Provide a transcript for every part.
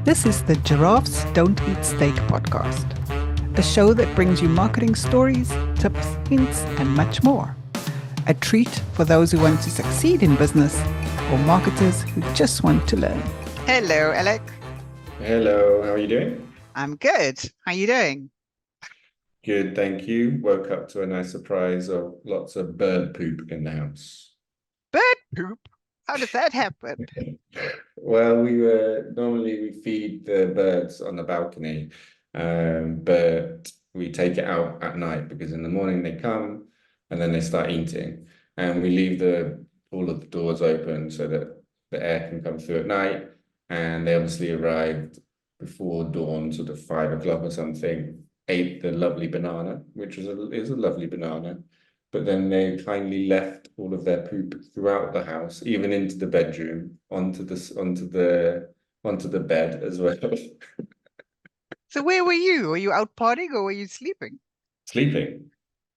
This is the Giraffes Don't Eat Steak podcast, a show that brings you marketing stories, tips, hints, and much more. A treat for those who want to succeed in business or marketers who just want to learn. Hello, Alec. Hello, how are you doing? I'm good. How are you doing? Good, thank you. Woke up to a nice surprise of lots of bird poop in the house. Bird poop? How does that happen? Well, normally we feed the birds on the balcony, but we take it out at night because in the morning they come and then they start eating, and we leave the all of the doors open so that the air can come through at night. And they obviously arrived before dawn, sort of 5 o'clock or something. Ate the lovely banana, which is a lovely banana, but then they kindly left all of their poop throughout the house, even into the bedroom, onto the bed as well. So where were you? Were you out partying or were you sleeping? Sleeping.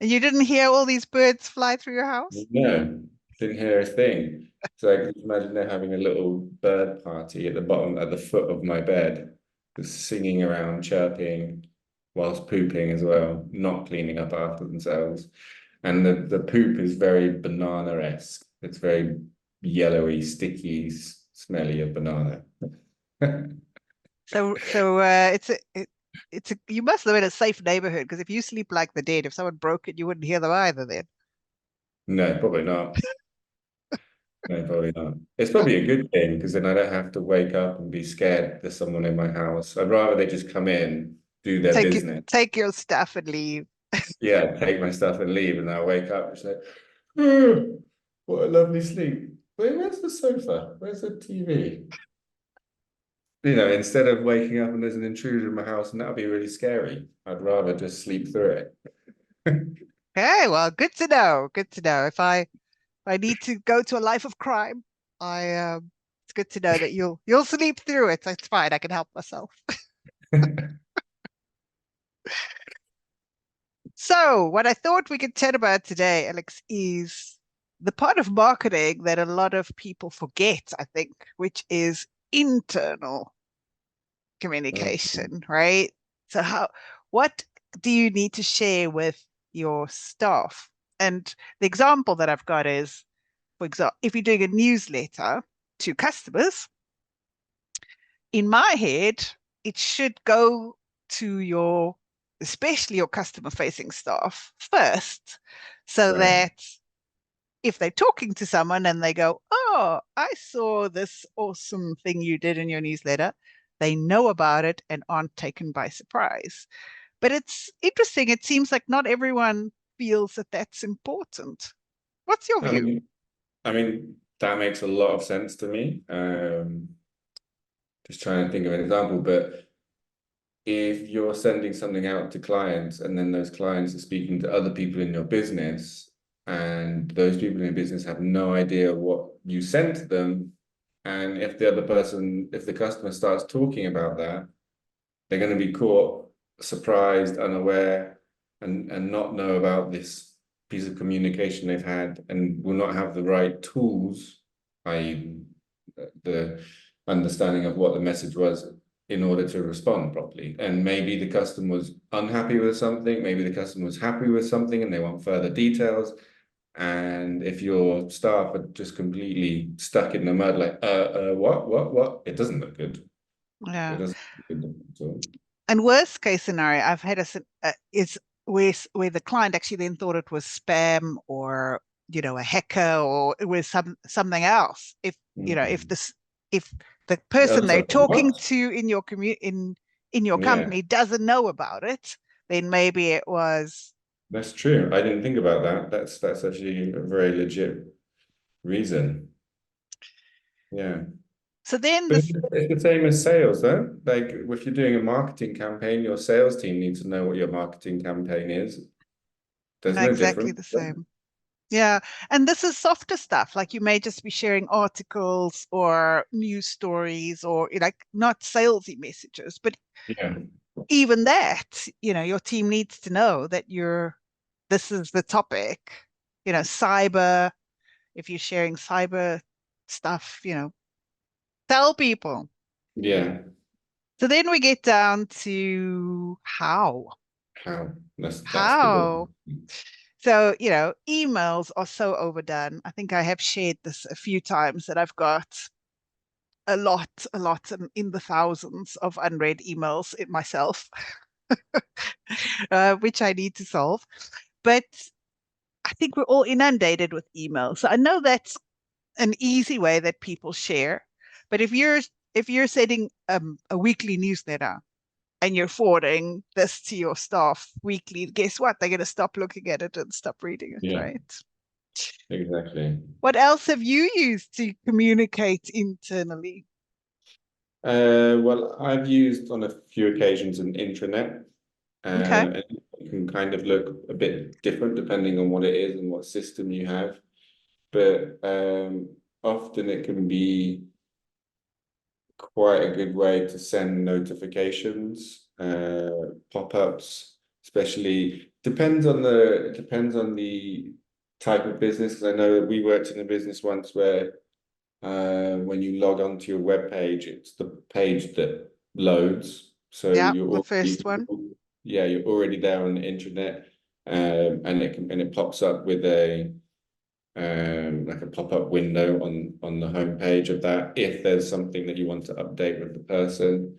And you didn't hear all these birds fly through your house? No, didn't hear a thing. So I can imagine they're having a little bird party at the bottom, at the foot of my bed, just singing around, chirping, whilst pooping as well, not cleaning up after themselves. And the poop is very banana-esque. It's very yellowy, sticky, smelly of banana. So it's a you must live in a safe neighborhood because if you sleep like the dead, if someone broke it, you wouldn't hear them either then. No, probably not. No, probably not. It's probably a good thing because then I don't have to wake up and be scared there's someone in my house. I'd rather they just come in, do their Take it, business. take your stuff and leave. Yeah, take my stuff and leave, and I'll wake up and say, "Oh, what a lovely sleep. Where's the sofa? Where's the TV?" Instead of waking up and there's an intruder in my house, and that'll be really scary. I'd rather just sleep through it. Okay, well, good to know. Good to know. If I need to go to a life of crime, I it's good to know that you'll sleep through it. It's fine. I can help myself. So, what I thought we could chat about today, Alex, is the part of marketing that a lot of people forget, I think, which is internal communication, right? So what do you need to share with your staff? And the example that I've got is, for example, if you're doing a newsletter to customers, in my head, it should go to especially your customer facing staff first, so Right. that if they're talking to someone and they go, "Oh, I saw this awesome thing you did in your newsletter," they know about it and aren't taken by surprise. But it's interesting. It seems like not everyone feels that that's important. What's your I view? mean, I mean, that makes a lot of sense to me. Just trying to think of an example, but if you're sending something out to clients and then those clients are speaking to other people in your business and those people in your business have no idea what you sent to them, and if the customer starts talking about that, they're going to be caught surprised, unaware, and not know about this piece of communication they've had and will not have the right tools, i.e., the understanding of what the message was in order to respond properly. And maybe the customer was unhappy with something, maybe the customer was happy with something and they want further details. And if your staff are just completely stuck in the mud, like, what? It doesn't look good. It Yeah. doesn't look good at all. And worst case scenario, I've had is where the client actually then thought it was spam or a hacker or it was something else. Mhm. If the I person was they're like, talking what? to in your in your Yeah, company doesn't know about it, then maybe it was. that's true. I didn't think about that. That's actually a very legit reason. Yeah. So then But this it's the same as sales, though. Like if you're doing a marketing campaign, your sales team needs to know what your marketing campaign is. There's no exactly difference. the same. Yeah. And this is softer stuff. Like you may just be sharing articles or news stories or like not salesy messages, but Yeah. even that, your team needs to know that this is the topic, cyber, if you're sharing cyber stuff, tell people. Yeah. So then we get down to how. How? That's the big How? So, emails are so overdone. I think I have shared this a few times that I've got a lot in the thousands of unread emails in myself, which I need to solve. But I think we're all inundated with emails. So I know that's an easy way that people share. But if you're sending a weekly newsletter and you're forwarding this to your staff weekly, guess what? They're going to stop looking at it and stop reading it, Yeah, right? exactly. What else have you used to communicate internally? Well, I've used on a few occasions an intranet, Okay. and it can kind of look a bit different depending on what it is and what system you have. But often it can be quite a good way to send notifications, pop-ups, especially depends on the type of business. Because I know that we worked in a business once where when you log onto your web page, it's the page that loads. So Yeah, you're the already, first one. yeah, you're already there on the internet, and it pops up with a like a pop-up window on the home page of that if there's something that you want to update with the person.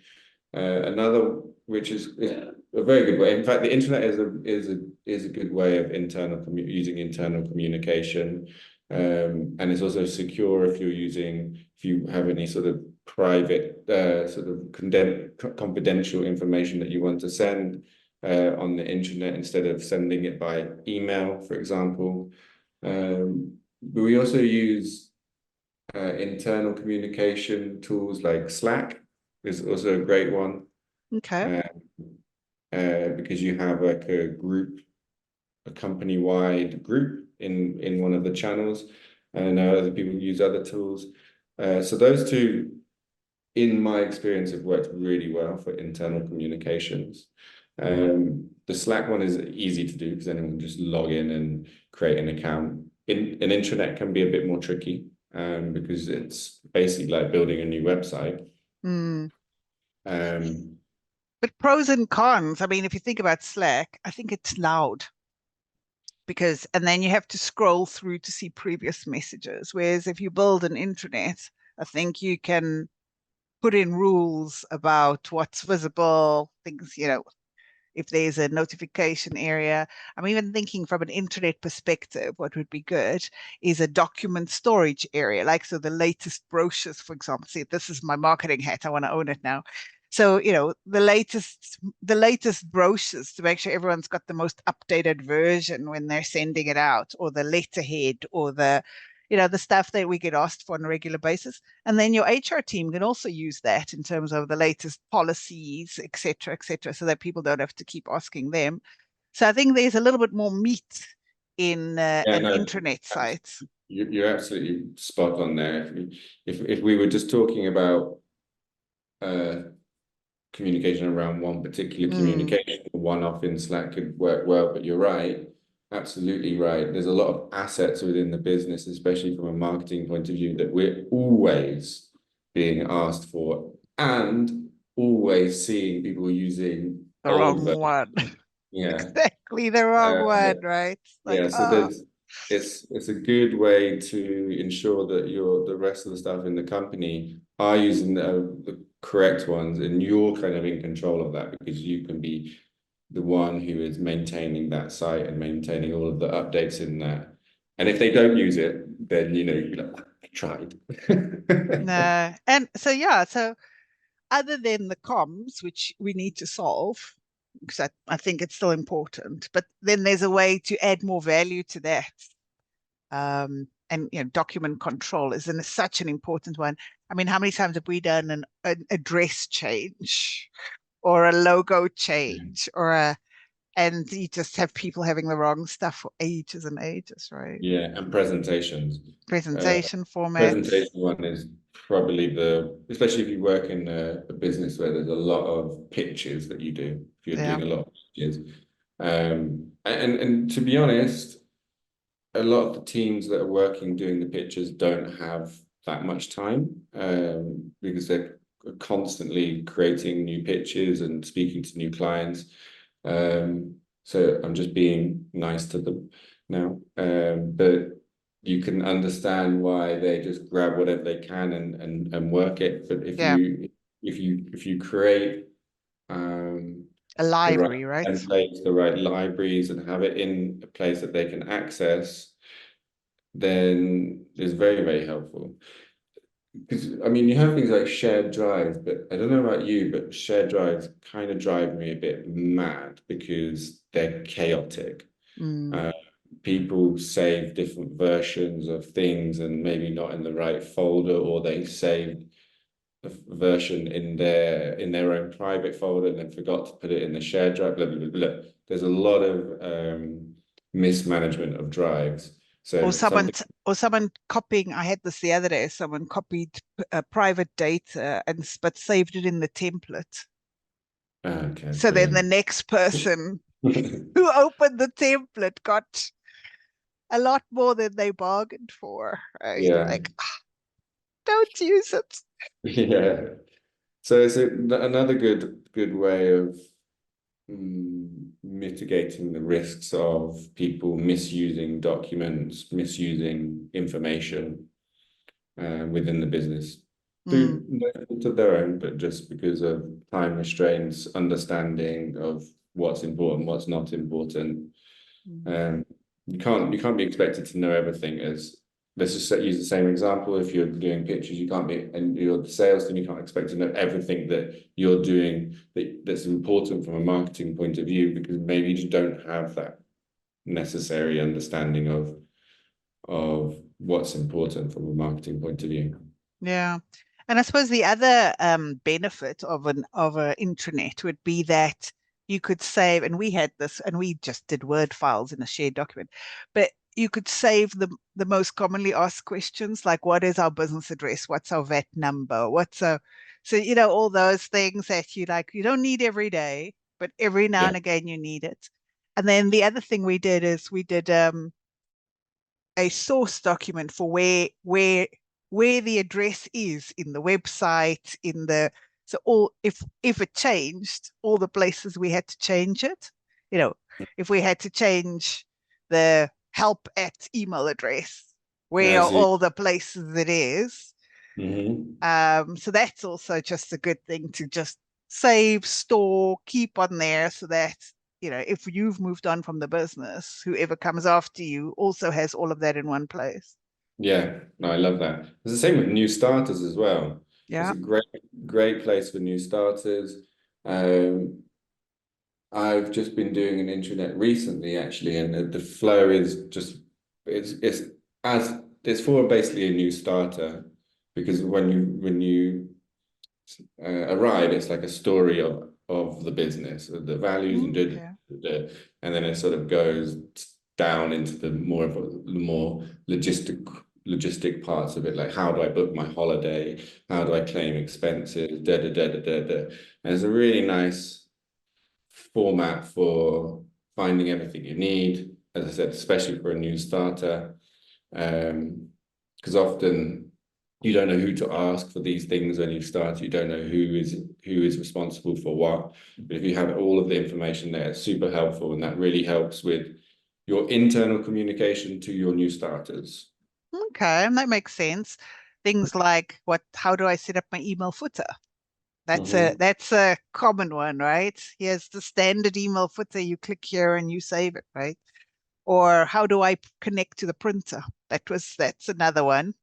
Another which is a very good way. In fact, the internet is a good way of using internal communication, and it's also secure if you have any sort of private sort of confidential information that you want to send on the internet instead of sending it by email, for example. But we also use internal communication tools like Slack is also a great one, Okay. uh, because you have like a company-wide group in one of the channels, and other people use other tools. So those two, in my experience, have worked really well for internal communications. The Slack one is easy to do because anyone can just log in and create an account. An intranet can be a bit more tricky because it's basically like building a new website. Hmm. Um, But pros and cons. I mean, if you think about Slack, I think it's loud and then you have to scroll through to see previous messages. Whereas if you build an intranet, I think you can put in rules about what's visible, things, if there's a notification area. I'm even thinking from an internet perspective, what would be good is a document storage area. Like, so the latest brochures, for example, see, this is my marketing hat. I want to own it now. So, the latest brochures to make sure everyone's got the most updated version when they're sending it out, or the letterhead, or the stuff that we get asked for on a regular basis. And then your HR team can also use that in terms of the latest policies, et cetera, so that people don't have to keep asking them. So I think there's a little bit more meat in yeah, an no, intranet site. you're absolutely spot on there. If we were just talking about uh, communication around one particular Mm, communication, one off in Slack could work well, but you're right, absolutely right. There's a lot of assets within the business, especially from a marketing point of view, that we're always being asked for and always seeing people using the old wrong versions. one. Yeah. Exactly the wrong Uh, one, right? Like, yeah, so it's a good way to ensure that the rest of the staff in the company are using the correct ones, and you're kind of in control of that because you can be the one who is maintaining that site and maintaining all of the updates in that. And if they don't use it, then you're like, I tried. no. And so, yeah, so other than the comms, which we need to solve, because I think it's still important, but then there's a way to add more value to that. And document control is such an important one. I mean, how many times have we done an address change or a logo change and you just have people having the wrong stuff for ages and ages, right? Yeah, and presentations. Uh, Presentation formats. Presentation one is probably especially if you work in a business where there's a lot of pitches that you do, if you're Yeah. doing a lot of pitches. And to be honest, a lot of the teams that are working doing the pitches don't have that much time, because they're constantly creating new pitches and speaking to new clients. So I'm just being nice to them now. But you can understand why they just grab whatever they can and work it. But Yeah, if you create a the right library, right? templates, the right libraries, and have it in a place that they can access, then it's very, very helpful. Because I mean, you have things like shared drives, but I don't know about you, but shared drives kind of drive me a bit mad because they're chaotic. Mm, Uh, People save different versions of things and maybe not in the right folder, or they saved a version in their own private folder and then forgot to put it in the shared drive. Blah, blah, blah, blah. There's a lot of mismanagement of drives. or So someone something. or someone copying. I had this the other day. Someone copied private data but saved it in the template. Okay, So then the brilliant. next person who opened the template got a lot more than they bargained for, right? Yeah, Like, don't use it. yeah. So it's another good way of mitigating the risks of people misusing documents, misusing information within the business Mm, through no fault of their own, but just because of time restraints, understanding of what's important, what's not important. mm. Um, you can't be expected to know everything. As let's just use the same example. If you're doing pictures, you can't be, and you're the sales team, you can't expect to know everything that you're doing that's important from a marketing point of view, because maybe you just don't have that necessary understanding of what's important from a marketing point of view. Yeah. And I suppose the other benefit of an intranet would be that you could save, and we had this, and we just did Word files in a shared document, but you could save the most commonly asked questions, like what is our business address? What's our VAT number? So all those things that you don't need every day, but every now Yeah, and again you need it. And then the other thing we did is we did a source document for where the address is in the website, in the so all if it changed, all the places we had to change it. You know, if we had to change the help at email address, where I are see. all the places it is. Hmm. So that's also just a good thing to just save, store, keep on there so that, if you've moved on from the business, whoever comes after you also has all of that in one place. Yeah, no, I love that. It's the same with new starters as well. It's Yeah. a great place for new starters. Um, I've just been doing an intranet recently, actually, and the flow is just it's as it's for basically a new starter, because when you arrive, it's like a story of the business, the values and Okay. and then it sort of goes down into the more logistic parts of it, like how do I book my holiday, how do I claim expenses, And it's a really nice format for finding everything you need, as I said, especially for a new starter. Because often you don't know who to ask for these things when you start. You don't know who is responsible for what. But if you have all of the information there, it's super helpful, and that really helps with your internal communication to your new starters. Okay, that makes sense. Things like how do I set up my email footer? That's a Mhm. that's a common one, right? Here's the standard email footer. You click here and you save it, right? Or how do I connect to the printer? That's another one.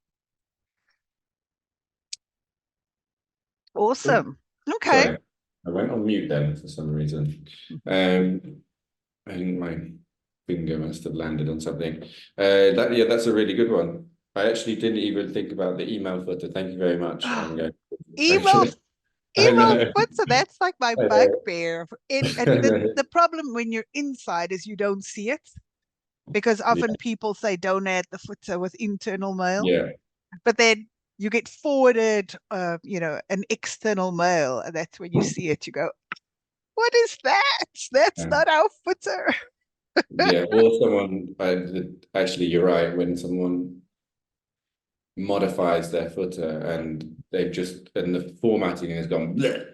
Oh, Awesome. Okay. sorry, I went on mute then for some reason. Um, I think my finger must have landed on something. That's a really good one. I actually didn't even think about the email footer. Thank you very much. I'm going. Email Okay. I email know. footer, that's like my I know. bugbear. And I the, know. the problem when you're inside is you don't see it because often Yeah. people say don't add the footer with internal mail, Yeah. but then you get forwarded, an external mail, and that's when you see it. You go, "What is that? That's Yeah. not our footer." Yeah. Or someone, actually, you're right. When someone modifies their footer, and the formatting has gone bleh.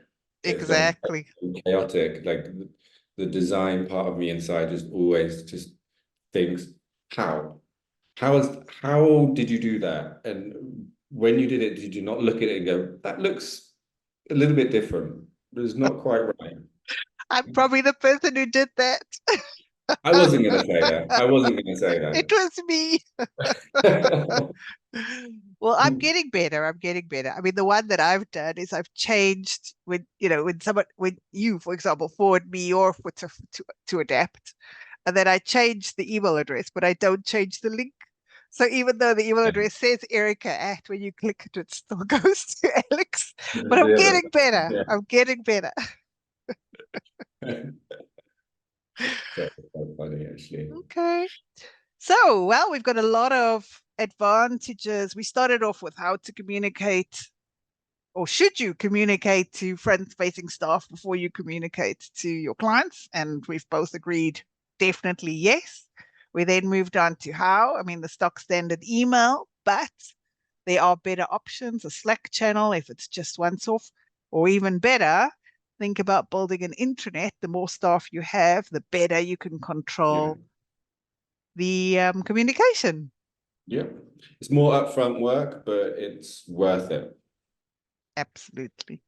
It's gone Exactly. chaotic. Like the design part of me inside just always just thinks, how did you do that? And when you did it, did you not look at it and go, that looks a little bit different, but it's not quite right? I'm probably the person who did that. I wasn't going to say that. I wasn't going to say It was me. that. Well, I'm getting better. I'm getting better. I mean, the one that I've done is I've changed when you, for example, forward me your footer to adapt, and then I change the email address, but I don't change the link. So even though the email address says Erica at, when you click it, it still goes to Alex. But I'm The other getting side, better. yeah. I'm getting better. So quite funny, actually. Okay. So, well, we've got a lot of advantages. We started off with how to communicate, or should you communicate to front-facing staff before you communicate to your clients? And we've both agreed definitely yes. We then moved on to how. I mean, the stock standard email, but there are better options, a Slack channel if it's just once off, or even better, think about building an intranet. The more staff you have, the better you can Yeah. control the communication. Yeah. It's more upfront work, but it's worth it. Absolutely.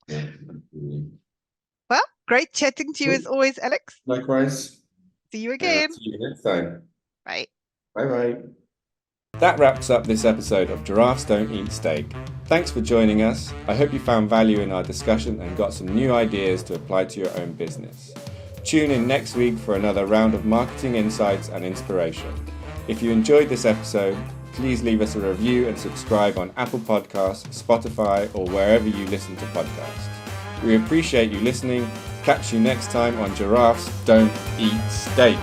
Yeah. Absolutely. Well, great chatting to you as Cool. always, Alex. Likewise. See you again. See you next time. Bye. Bye bye. That wraps up this episode of Giraffes Don't Eat Steak. Thanks for joining us. I hope you found value in our discussion and got some new ideas to apply to your own business. Tune in next week for another round of marketing insights and inspiration. If you enjoyed this episode, please leave us a review and subscribe on Apple Podcasts, Spotify, or wherever you listen to podcasts. We appreciate you listening. Catch you next time on Giraffes Don't Eat Steak.